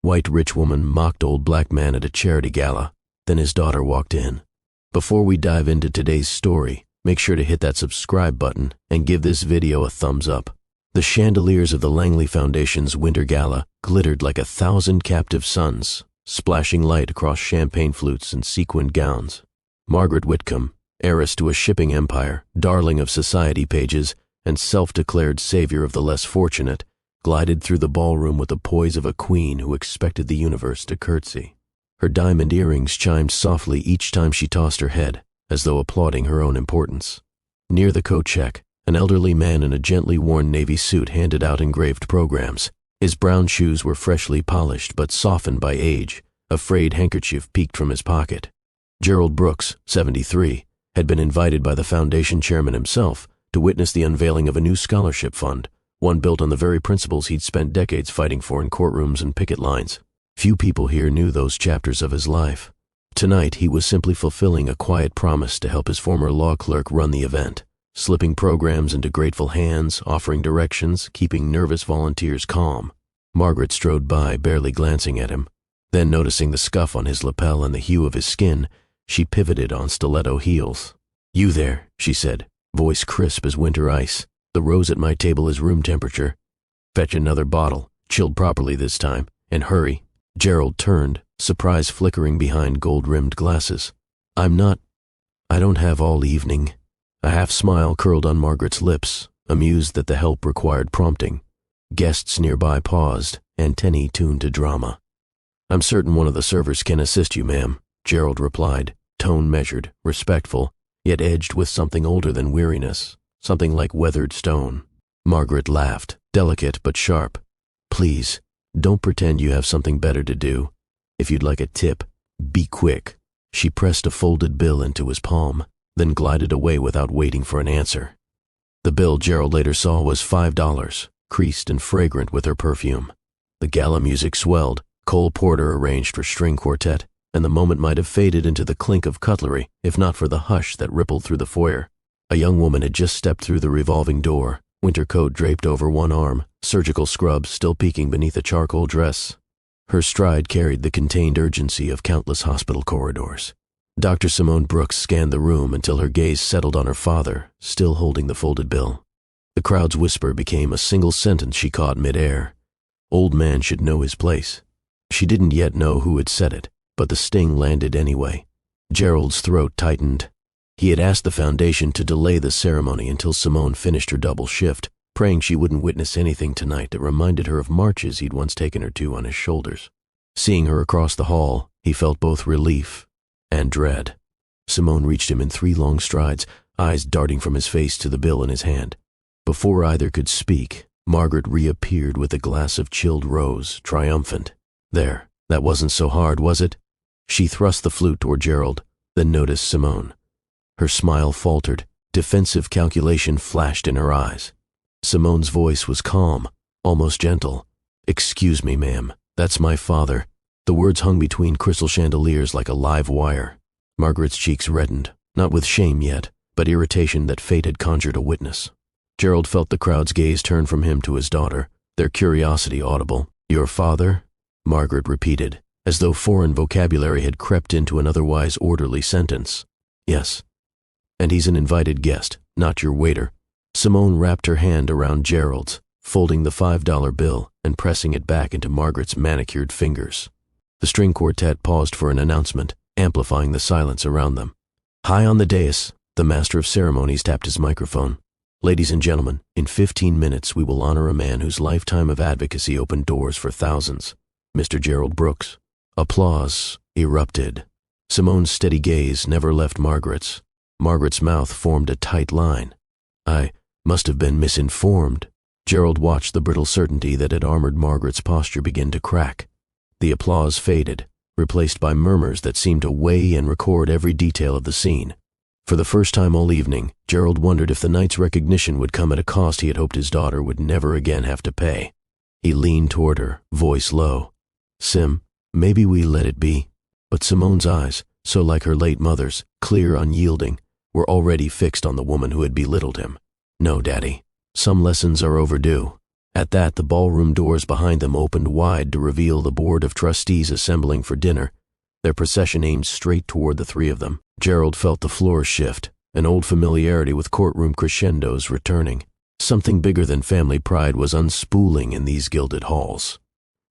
White rich woman mocked old black man at a charity gala. Then his daughter walked in. Before we dive into today's story, make sure to hit that subscribe button and give this video a thumbs up. The chandeliers of the Langley Foundation's Winter Gala glittered like 1,000 captive suns, splashing light across champagne flutes and sequined gowns. Margaret Whitcomb, heiress to a shipping empire, darling of society pages, and self-declared savior of the less fortunate, glided through the ballroom with the poise of a queen who expected the universe to curtsy. Her diamond earrings chimed softly each time she tossed her head, as though applauding her own importance. Near the coat check, an elderly man in a gently worn navy suit handed out engraved programs. His brown shoes were freshly polished but softened by age. A frayed handkerchief peeked from his pocket. Gerald Brooks, 73, had been invited by the foundation chairman himself to witness the unveiling of a new scholarship fund, one built on the very principles he'd spent decades fighting for in courtrooms and picket lines. Few people here knew those chapters of his life. Tonight, he was simply fulfilling a quiet promise to help his former law clerk run the event, slipping programs into grateful hands, offering directions, keeping nervous volunteers calm. Margaret strode by, barely glancing at him. Then, noticing the scuff on his lapel and the hue of his skin, she pivoted on stiletto heels. "You there," she said, voice crisp as winter ice. "The rose at my table is room temperature. Fetch another bottle, chilled properly this time, and hurry." Gerald turned, surprise flickering behind gold-rimmed glasses. I don't have all evening." A half-smile curled on Margaret's lips, amused that the help required prompting. Guests nearby paused, antennae tuned to drama. "I'm certain one of the servers can assist you, ma'am," Gerald replied, tone measured, respectful, yet edged with something older than weariness, something like weathered stone. Margaret laughed, delicate but sharp. "Please, don't pretend you have something better to do. If you'd like a tip, be quick." She pressed a folded bill into his palm, then glided away without waiting for an answer. The bill Gerald later saw was $5, creased and fragrant with her perfume. The gala music swelled, Cole Porter arranged for string quartet, and the moment might have faded into the clink of cutlery if not for the hush that rippled through the foyer. A young woman had just stepped through the revolving door, winter coat draped over one arm, surgical scrubs still peeking beneath a charcoal dress. Her stride carried the contained urgency of countless hospital corridors. Dr. Simone Brooks scanned the room until her gaze settled on her father, still holding the folded bill. The crowd's whisper became a single sentence she caught mid-air. Old man should know his place. She didn't yet know who had said it, but the sting landed anyway. Gerald's throat tightened. He had asked the foundation to delay the ceremony until Simone finished her double shift, praying she wouldn't witness anything tonight that reminded her of marches he'd once taken her to on his shoulders. Seeing her across the hall, he felt both relief and dread. Simone reached him in 3 long strides, eyes darting from his face to the bill in his hand. Before either could speak, Margaret reappeared with a glass of chilled rose, triumphant. "There, that wasn't so hard, was it?" She thrust the flute toward Gerald, then noticed Simone. Her smile faltered, defensive calculation flashed in her eyes. Simone's voice was calm, almost gentle. "Excuse me, ma'am, that's my father." The words hung between crystal chandeliers like a live wire. Margaret's cheeks reddened, not with shame yet, but irritation that fate had conjured a witness. Gerald felt the crowd's gaze turn from him to his daughter, their curiosity audible. "Your father?" Margaret repeated, as though foreign vocabulary had crept into an otherwise orderly sentence. "Yes. And he's an invited guest, not your waiter." Simone wrapped her hand around Gerald's, folding the $5 bill and pressing it back into Margaret's manicured fingers. The string quartet paused for an announcement, amplifying the silence around them. High on the dais, the master of ceremonies tapped his microphone. "Ladies and gentlemen, in 15 minutes we will honor a man whose lifetime of advocacy opened doors for thousands, Mr. Gerald Brooks." Applause erupted. Simone's steady gaze never left Margaret's. Margaret's mouth formed a tight line. "I must have been misinformed." Gerald watched the brittle certainty that had armored Margaret's posture begin to crack. The applause faded, replaced by murmurs that seemed to weigh and record every detail of the scene. For the first time all evening, Gerald wondered if the night's recognition would come at a cost he had hoped his daughter would never again have to pay. He leaned toward her, voice low. "Sim, maybe we let it be." But Simone's eyes, so like her late mother's, clear, unyielding, were already fixed on the woman who had belittled him. "No, Daddy. Some lessons are overdue." At that, the ballroom doors behind them opened wide to reveal the board of trustees assembling for dinner, their procession aimed straight toward the three of them. Gerald felt the floor shift, an old familiarity with courtroom crescendos returning. Something bigger than family pride was unspooling in these gilded halls.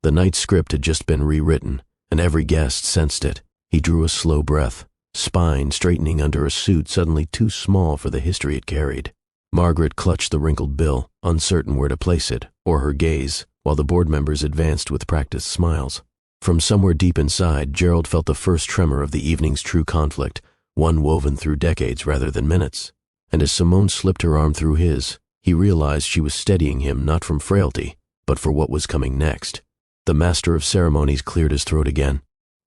The night's script had just been rewritten, and every guest sensed it. He drew a slow breath, spine straightening under a suit suddenly too small for the history it carried. Margaret clutched the wrinkled bill, uncertain where to place it, or her gaze, while the board members advanced with practiced smiles. From somewhere deep inside, Gerald felt the first tremor of the evening's true conflict, one woven through decades rather than minutes. And as Simone slipped her arm through his, he realized she was steadying him not from frailty, but for what was coming next. The master of ceremonies cleared his throat again.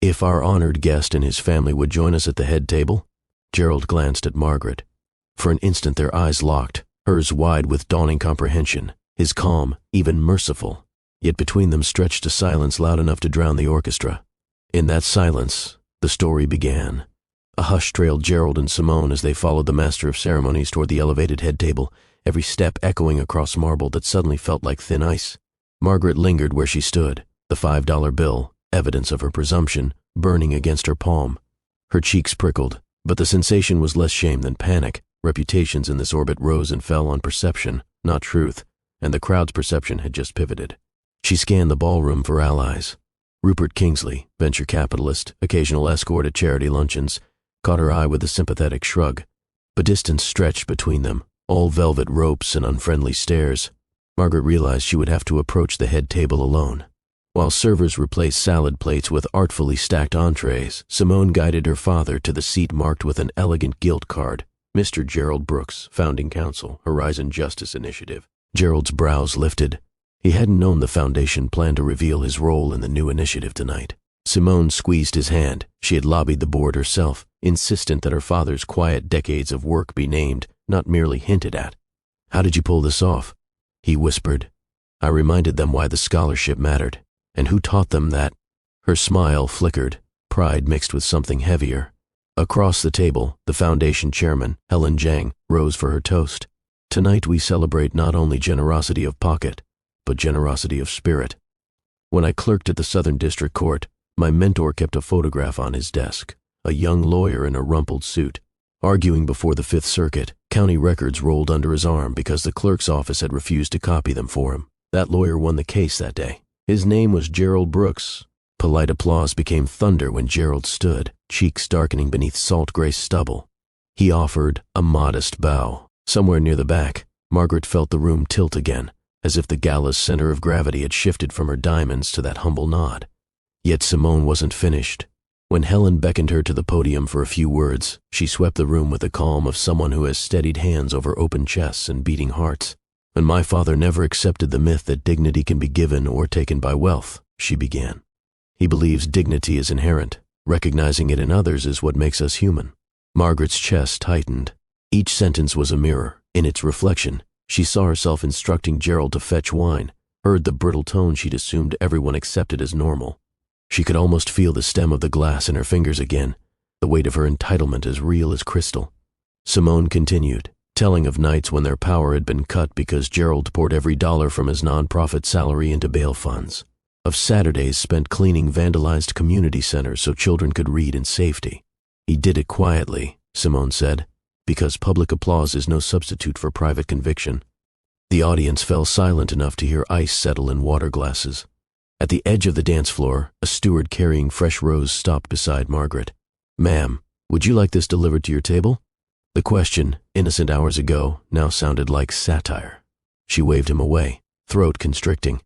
"If our honored guest and his family would join us at the head table?" Gerald glanced at Margaret. For an instant their eyes locked, hers wide with dawning comprehension, his calm, even merciful. Yet between them stretched a silence loud enough to drown the orchestra. In that silence, the story began. A hush trailed Gerald and Simone as they followed the master of ceremonies toward the elevated head table, every step echoing across marble that suddenly felt like thin ice. Margaret lingered where she stood, the $5 bill, evidence of her presumption, burning against her palm. Her cheeks prickled, but the sensation was less shame than panic. Reputations in this orbit rose and fell on perception, not truth, and the crowd's perception had just pivoted. She scanned the ballroom for allies. Rupert Kingsley, venture capitalist, occasional escort at charity luncheons, caught her eye with a sympathetic shrug. But distance stretched between them, all velvet ropes and unfriendly stares. Margaret realized she would have to approach the head table alone. While servers replaced salad plates with artfully stacked entrees, Simone guided her father to the seat marked with an elegant gilt card. Mr. Gerald Brooks, Founding Council, Horizon Justice Initiative. Gerald's brows lifted. He hadn't known the Foundation planned to reveal his role in the new initiative tonight. Simone squeezed his hand. She had lobbied the board herself, insistent that her father's quiet decades of work be named, not merely hinted at. "How did you pull this off?" he whispered. "I reminded them why the scholarship mattered, and who taught them that." Her smile flickered, pride mixed with something heavier. Across the table, the Foundation chairman, Helen Zhang, rose for her toast. "Tonight we celebrate not only generosity of pocket, but generosity of spirit. When I clerked at the Southern District Court, my mentor kept a photograph on his desk, a young lawyer in a rumpled suit. Arguing before the Fifth Circuit, county records rolled under his arm because the clerk's office had refused to copy them for him. That lawyer won the case that day. His name was Gerald Brooks." Polite applause became thunder when Gerald stood, cheeks darkening beneath salt-gray stubble. He offered a modest bow. Somewhere near the back, Margaret felt the room tilt again, as if the Gala's center of gravity had shifted from her diamonds to that humble nod. Yet Simone wasn't finished. When Helen beckoned her to the podium for a few words, she swept the room with the calm of someone who has steadied hands over open chests and beating hearts. "And my father never accepted the myth that dignity can be given or taken by wealth," she began. "He believes dignity is inherent. Recognizing it in others is what makes us human." Margaret's chest tightened. Each sentence was a mirror. In its reflection, she saw herself instructing Gerald to fetch wine, heard the brittle tone she'd assumed everyone accepted as normal. She could almost feel the stem of the glass in her fingers again, the weight of her entitlement as real as crystal. Simone continued, telling of nights when their power had been cut because Gerald poured every dollar from his non-profit salary into bail funds. Of Saturdays spent cleaning vandalized community centers so children could read in safety. "He did it quietly," Simone said, "because public applause is no substitute for private conviction." The audience fell silent enough to hear ice settle in water glasses. At the edge of the dance floor, a steward carrying fresh rose stopped beside Margaret. "Ma'am, would you like this delivered to your table?" The question, innocent hours ago, now sounded like satire. She waved him away, throat constricting.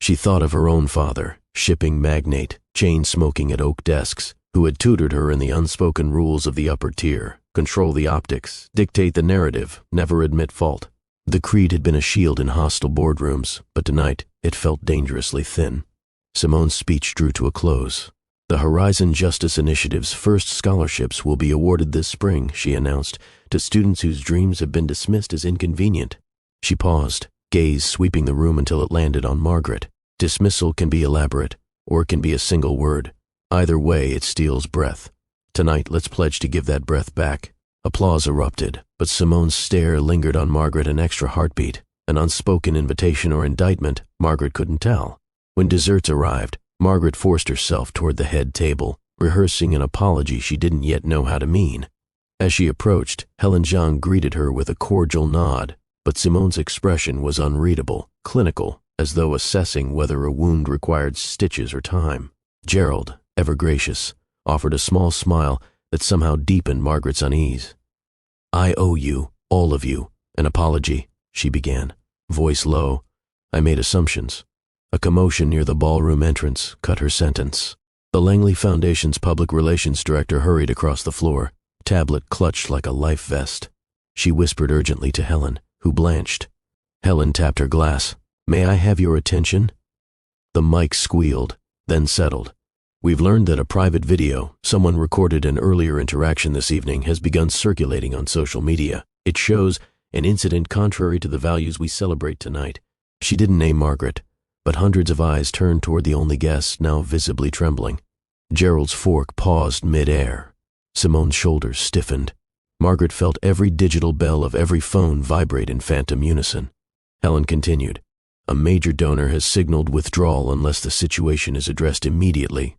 She thought of her own father, shipping magnate, chain-smoking at oak desks, who had tutored her in the unspoken rules of the upper tier, control the optics, dictate the narrative, never admit fault. The creed had been a shield in hostile boardrooms, but tonight it felt dangerously thin. Simone's speech drew to a close. "The Horizon Justice Initiative's first scholarships will be awarded this spring," she announced, "to students whose dreams have been dismissed as inconvenient." She paused, gaze sweeping the room until it landed on Margaret. Dismissal can be elaborate, or it can be a single word. Either way, it steals breath. Tonight, let's pledge to give that breath back. Applause erupted, but Simone's stare lingered on Margaret an extra heartbeat. An unspoken invitation or indictment, Margaret couldn't tell. When desserts arrived, Margaret forced herself toward the head table, rehearsing an apology she didn't yet know how to mean. As she approached, Helen Zhang greeted her with a cordial nod, but Simone's expression was unreadable, clinical, as though assessing whether a wound required stitches or time. Gerald, ever gracious, offered a small smile that somehow deepened Margaret's unease. "I owe you, all of you, an apology," she began, voice low. "I made assumptions." A commotion near the ballroom entrance cut her sentence. The Langley Foundation's public relations director hurried across the floor, tablet clutched like a life vest. She whispered urgently to Helen, who blanched. Helen tapped her glass. "May I have your attention?" The mic squealed, then settled. "We've learned that a private video, someone recorded an earlier interaction this evening, has begun circulating on social media. It shows an incident contrary to the values we celebrate tonight." She didn't name Margaret, but hundreds of eyes turned toward the only guest, now visibly trembling. Gerald's fork paused mid-air. Simone's shoulders stiffened. Margaret felt every digital bell of every phone vibrate in phantom unison. Helen continued, "A major donor has signaled withdrawal unless the situation is addressed immediately."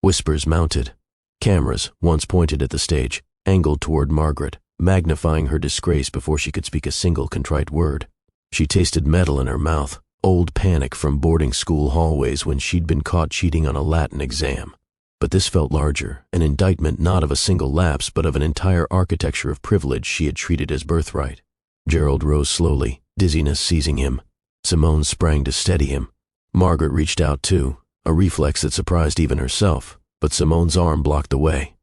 Whispers mounted. Cameras, once pointed at the stage, angled toward Margaret, magnifying her disgrace before she could speak a single contrite word. She tasted metal in her mouth, old panic from boarding school hallways when she'd been caught cheating on a Latin exam. But this felt larger, an indictment not of a single lapse but of an entire architecture of privilege she had treated as birthright. Gerald rose slowly, dizziness seizing him. Simone sprang to steady him. Margaret reached out too, a reflex that surprised even herself, but Simone's arm blocked the way.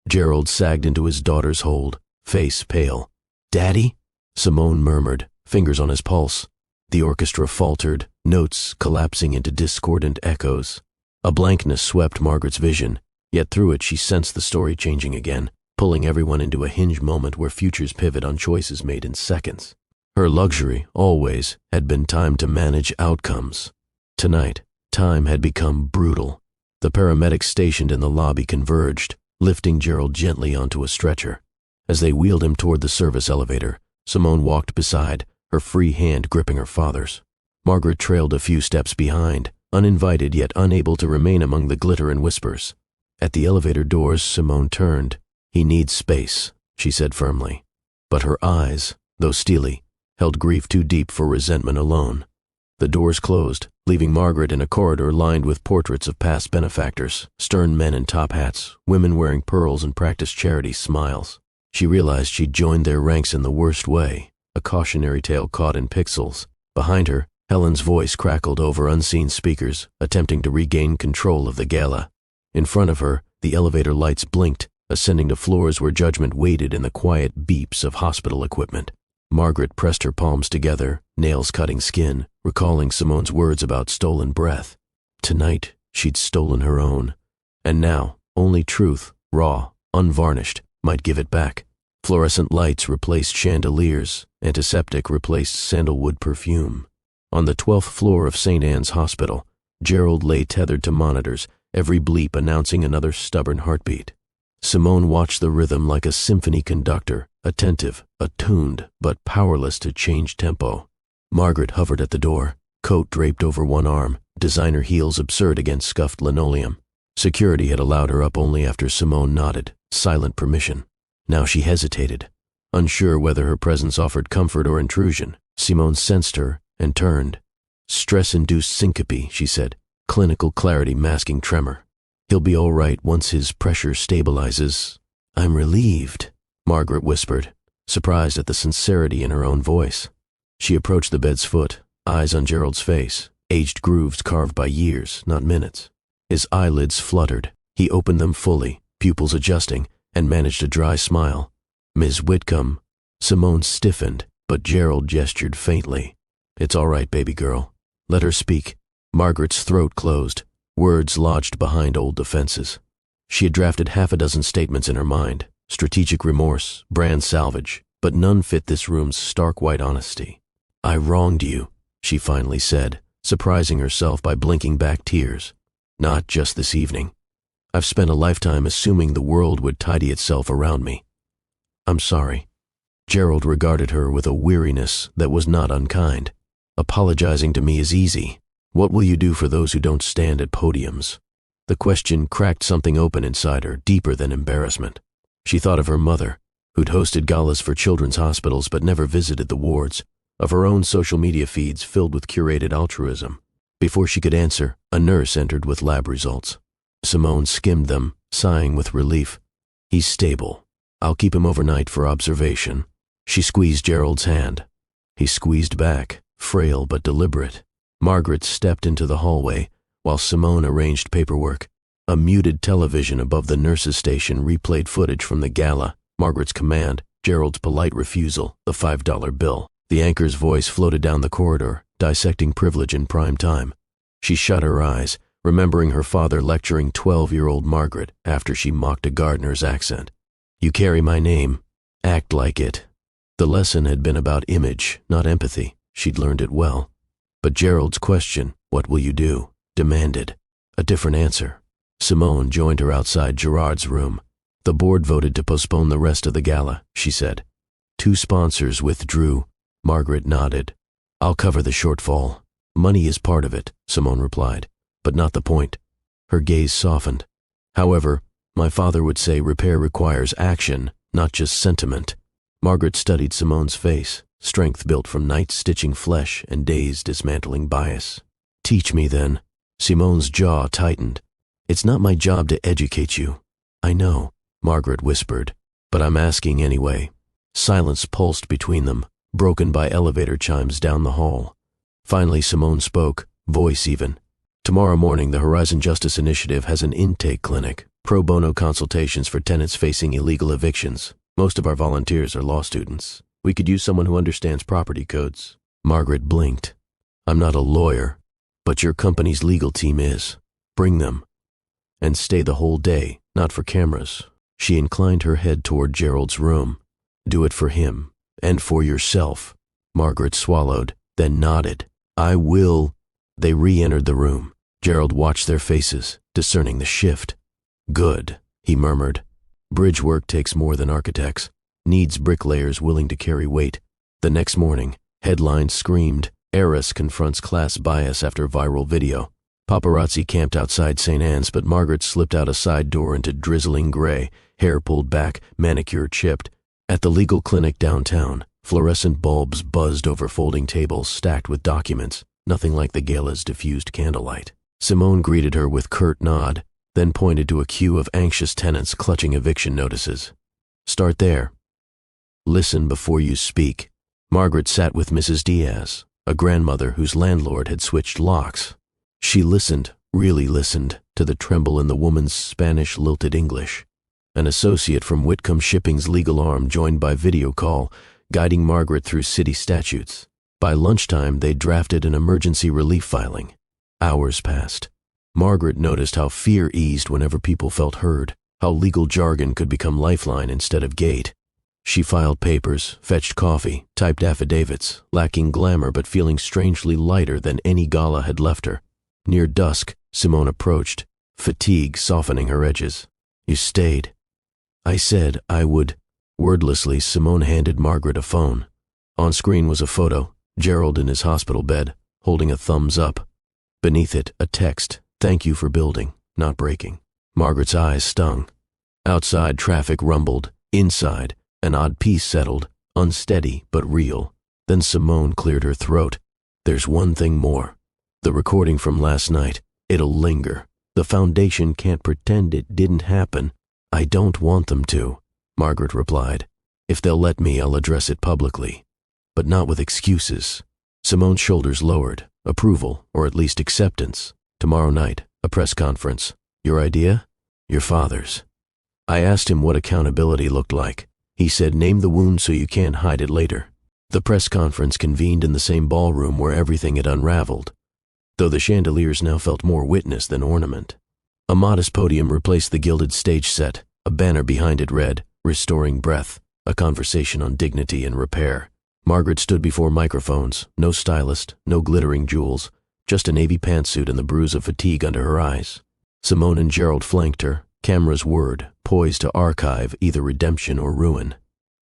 Gerald sagged into his daughter's hold, face pale. "Daddy?" Simone murmured, fingers on his pulse. The orchestra faltered, notes collapsing into discordant echoes. A blankness swept Margaret's vision, yet through it she sensed the story changing again, pulling everyone into a hinge moment where futures pivot on choices made in seconds. Her luxury, always, had been time to manage outcomes. Tonight, time had become brutal. The paramedics stationed in the lobby converged, lifting Gerald gently onto a stretcher. As they wheeled him toward the service elevator, Simone walked beside, her free hand gripping her father's. Margaret trailed a few steps behind, uninvited yet unable to remain among the glitter and whispers. At the elevator doors, Simone turned. "He needs space," she said firmly. But her eyes, though steely, held grief too deep for resentment alone. The doors closed, leaving Margaret in a corridor lined with portraits of past benefactors, stern men in top hats, women wearing pearls and practiced charity smiles. She realized she'd joined their ranks in the worst way, a cautionary tale caught in pixels. Behind her, Helen's voice crackled over unseen speakers, attempting to regain control of the gala. In front of her, the elevator lights blinked, ascending to floors where judgment waited in the quiet beeps of hospital equipment. Margaret pressed her palms together, nails cutting skin, recalling Simone's words about stolen breath. Tonight, she'd stolen her own. And now, only truth, raw, unvarnished, might give it back. Fluorescent lights replaced chandeliers, antiseptic replaced sandalwood perfume. On the 12th floor of St. Anne's Hospital, Gerald lay tethered to monitors, every bleep announcing another stubborn heartbeat. Simone watched the rhythm like a symphony conductor, attentive, attuned, but powerless to change tempo. Margaret hovered at the door, coat draped over one arm, designer heels absurd against scuffed linoleum. Security had allowed her up only after Simone nodded, silent permission. Now she hesitated. Unsure whether her presence offered comfort or intrusion, Simone sensed her and turned. "Stress-induced syncope," she said, clinical clarity masking tremor. "He'll be all right once his pressure stabilizes." "I'm relieved," Margaret whispered, surprised at the sincerity in her own voice. She approached the bed's foot, eyes on Gerald's face, aged grooves carved by years, not minutes. His eyelids fluttered. He opened them fully, pupils adjusting, and managed a dry smile. "Ms. Whitcomb." Simone stiffened, but Gerald gestured faintly. "It's all right, baby girl. Let her speak." Margaret's throat closed, words lodged behind old defenses. She had drafted half a dozen statements in her mind, strategic remorse, brand salvage, but none fit this room's stark white honesty. "I wronged you," she finally said, surprising herself by blinking back tears. "Not just this evening. I've spent a lifetime assuming the world would tidy itself around me. I'm sorry." Gerald regarded her with a weariness that was not unkind. Apologizing to me is easy. What will you do for those who don't stand at podiums? The question cracked something open inside her, deeper than embarrassment. She thought of her mother, who'd hosted galas for children's hospitals but never visited the wards, of her own social media feeds filled with curated altruism. Before she could answer, a nurse entered with lab results. Simone skimmed them, sighing with relief. He's stable. I'll keep him overnight for observation. She squeezed Gerald's hand. He squeezed back, frail but deliberate. Margaret stepped into the hallway, while Simone arranged paperwork. A muted television above the nurse's station replayed footage from the gala, Margaret's command, Gerald's polite refusal, the $5 bill. The anchor's voice floated down the corridor, dissecting privilege in prime time. She shut her eyes, remembering her father lecturing 12-year-old Margaret after she mocked a gardener's accent. You carry my name. Act like it. The lesson had been about image, not empathy. She'd learned it well. But Gerald's question, what will you do, demanded a different answer. Simone joined her outside Gerard's room. The board voted to postpone the rest of the gala, she said. 2 sponsors withdrew. Margaret nodded. I'll cover the shortfall. Money is part of it, Simone replied, but not the point. Her gaze softened. However, my father would say repair requires action, not just sentiment. Margaret studied Simone's face, strength built from nights stitching flesh and days dismantling bias. Teach me then. Simone's jaw tightened. It's not my job to educate you. I know, Margaret whispered, but I'm asking anyway. Silence pulsed between them, broken by elevator chimes down the hall. Finally, Simone spoke, voice even. Tomorrow morning, the Horizon Justice Initiative has an intake clinic, pro bono consultations for tenants facing illegal evictions. Most of our volunteers are law students. We could use someone who understands property codes. Margaret blinked. I'm not a lawyer, but your company's legal team is. Bring them. And stay the whole day, not for cameras. She inclined her head toward Gerald's room. Do it for him, and for yourself. Margaret swallowed, then nodded. I will. They re-entered the room. Gerald watched their faces, discerning the shift. Good, he murmured. Bridge work takes more than architects. Needs bricklayers willing to carry weight. The next morning, headlines screamed, Heiress confronts class bias after viral video. Paparazzi camped outside St. Anne's, but Margaret slipped out a side door into drizzling gray, hair pulled back, manicure chipped. At the legal clinic downtown, fluorescent bulbs buzzed over folding tables stacked with documents, nothing like the gala's diffused candlelight. Simone greeted her with curt nod, then pointed to a queue of anxious tenants clutching eviction notices. Start there. Listen before you speak. Margaret sat with Mrs. Diaz, a grandmother whose landlord had switched locks. She listened, really listened, to the tremble in the woman's Spanish lilted English. An associate from Whitcomb Shipping's legal arm joined by video call, guiding Margaret through city statutes. By lunchtime, they drafted an emergency relief filing. Hours passed. Margaret noticed how fear eased whenever people felt heard, how legal jargon could become lifeline instead of gate. She filed papers, fetched coffee, typed affidavits, lacking glamour but feeling strangely lighter than any gala had left her. Near dusk, Simone approached, fatigue softening her edges. You stayed. I said I would. Wordlessly, Simone handed Margaret a phone. On screen was a photo, Gerald in his hospital bed, holding a thumbs up. Beneath it, a text, thank you for building, not breaking. Margaret's eyes stung. Outside, traffic rumbled. Inside, an odd peace settled, unsteady but real. Then Simone cleared her throat. There's one thing more. The recording from last night, it'll linger. The Foundation can't pretend it didn't happen. I don't want them to, Margaret replied. If they'll let me, I'll address it publicly. But not with excuses. Simone's shoulders lowered. Approval, or at least acceptance. Tomorrow night, a press conference. Your idea? Your father's. I asked him what accountability looked like. He said, name the wound so you can't hide it later. The press conference convened in the same ballroom where everything had unraveled, though the chandeliers now felt more witness than ornament. A modest podium replaced the gilded stage set. A banner behind it read, Restoring Breath, a conversation on dignity and repair. Margaret stood before microphones, no stylist, no glittering jewels, just a navy pantsuit and the bruise of fatigue under her eyes. Simone and Gerald flanked her, cameras whirred, poised to archive either redemption or ruin.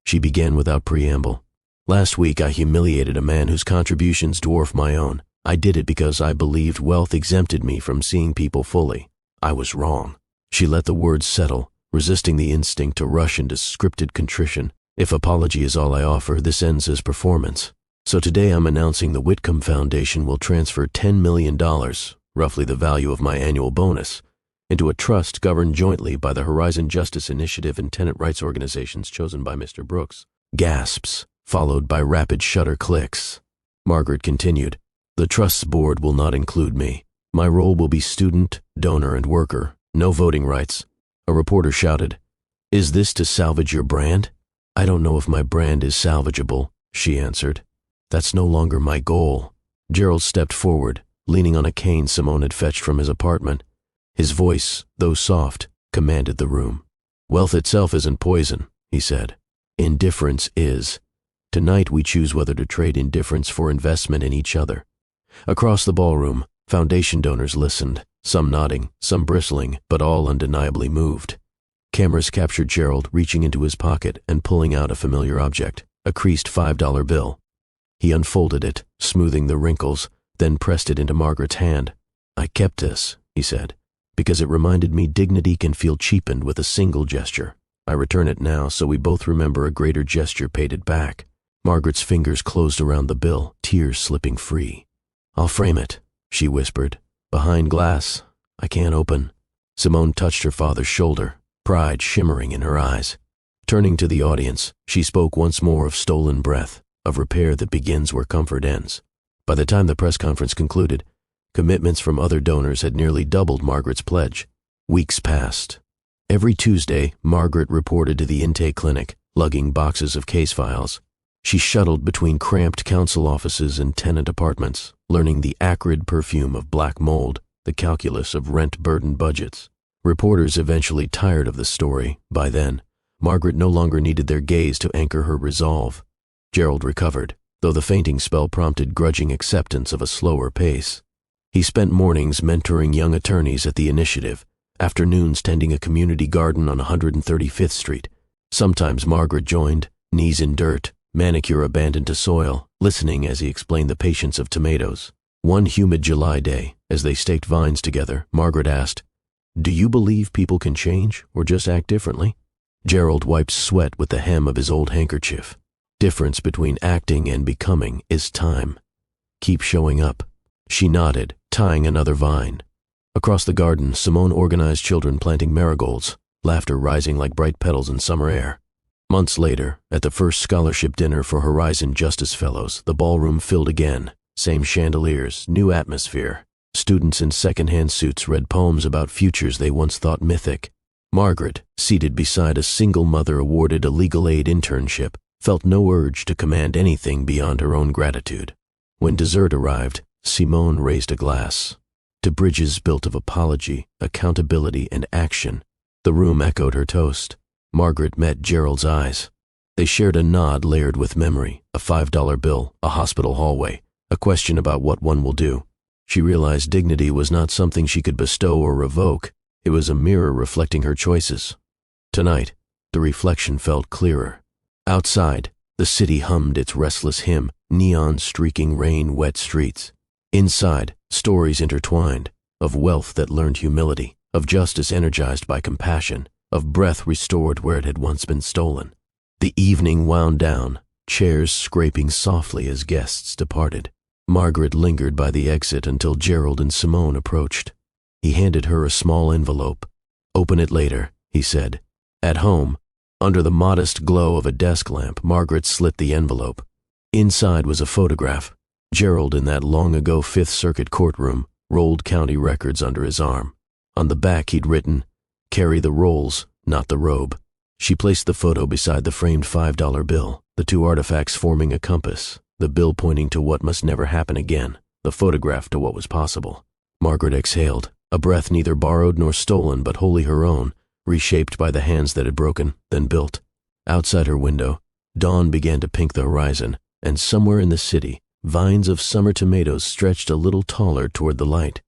She began without preamble. Last week I humiliated a man whose contributions dwarf my own. I did it because I believed wealth exempted me from seeing people fully. I was wrong." She let the words settle, resisting the instinct to rush into scripted contrition. "If apology is all I offer, this ends as performance. So today I'm announcing the Whitcomb Foundation will transfer $10 million, roughly the value of my annual bonus, into a trust governed jointly by the Horizon Justice Initiative and tenant rights organizations chosen by Mr. Brooks." Gasps, followed by rapid shutter clicks. Margaret continued, "The trust's board will not include me. My role will be student, donor, and worker. No voting rights." A reporter shouted, "Is this to salvage your brand?" "I don't know if my brand is salvageable," she answered. "That's no longer my goal." Gerald stepped forward, leaning on a cane Simone had fetched from his apartment. His voice, though soft, commanded the room. "Wealth itself isn't poison," he said. "Indifference is. Tonight we choose whether to trade indifference for investment in each other." Across the ballroom, foundation donors listened, some nodding, some bristling, but all undeniably moved. Cameras captured Gerald reaching into his pocket and pulling out a familiar object, a creased $5 bill. He unfolded it, smoothing the wrinkles, then pressed it into Margaret's hand. "I kept this," he said, "because it reminded me dignity can feel cheapened with a single gesture. I return it now so we both remember a greater gesture paid it back." Margaret's fingers closed around the bill, tears slipping free. "I'll frame it," she whispered. "Behind glass. I can't open." Simone touched her father's shoulder, pride shimmering in her eyes. Turning to the audience, she spoke once more of stolen breath, of repair that begins where comfort ends. By the time the press conference concluded, commitments from other donors had nearly doubled Margaret's pledge. Weeks passed. Every Tuesday, Margaret reported to the intake clinic, lugging boxes of case files. She shuttled between cramped council offices and tenant apartments, learning the acrid perfume of black mold, the calculus of rent-burdened budgets. Reporters eventually tired of the story. By then, Margaret no longer needed their gaze to anchor her resolve. Gerald recovered, though the fainting spell prompted grudging acceptance of a slower pace. He spent mornings mentoring young attorneys at the initiative, afternoons tending a community garden on 135th Street. Sometimes Margaret joined, knees in dirt, manicure abandoned to soil, listening as he explained the patience of tomatoes. One humid July day, as they staked vines together, Margaret asked, "Do you believe people can change, or just act differently?" Gerald wiped sweat with the hem of his old handkerchief. "Difference between acting and becoming is time. Keep showing up." She nodded, tying another vine. Across the garden, Simone organized children planting marigolds, laughter rising like bright petals in summer air. Months later, at the first scholarship dinner for Horizon Justice Fellows, the ballroom filled again. Same chandeliers, new atmosphere. Students in second-hand suits read poems about futures they once thought mythic. Margaret, seated beside a single mother awarded a legal aid internship, felt no urge to command anything beyond her own gratitude. When dessert arrived, Simone raised a glass. To bridges built of apology, accountability, and action. The room echoed her toast. Margaret met Gerald's eyes. They shared a nod layered with memory, a $5 bill, a hospital hallway, a question about what one will do. She realized dignity was not something she could bestow or revoke. It was a mirror reflecting her choices. Tonight, the reflection felt clearer. Outside, the city hummed its restless hymn, neon streaking rain-wet streets. Inside, stories intertwined, of wealth that learned humility, of justice energized by compassion, of breath restored where it had once been stolen. The evening wound down, chairs scraping softly as guests departed. Margaret lingered by the exit until Gerald and Simone approached. He handed her a small envelope. "Open it later," he said. At home, under the modest glow of a desk lamp, Margaret slit the envelope. Inside was a photograph. Gerald in that long-ago Fifth Circuit courtroom, rolled county records under his arm. On the back he'd written, "Carry the rolls, not the robe." She placed the photo beside the framed $5 bill, the two artifacts forming a compass, the bill pointing to what must never happen again, the photograph to what was possible. Margaret exhaled, a breath neither borrowed nor stolen but wholly her own, reshaped by the hands that had broken, then built. Outside her window, dawn began to pink the horizon, and somewhere in the city, vines of summer tomatoes stretched a little taller toward the light.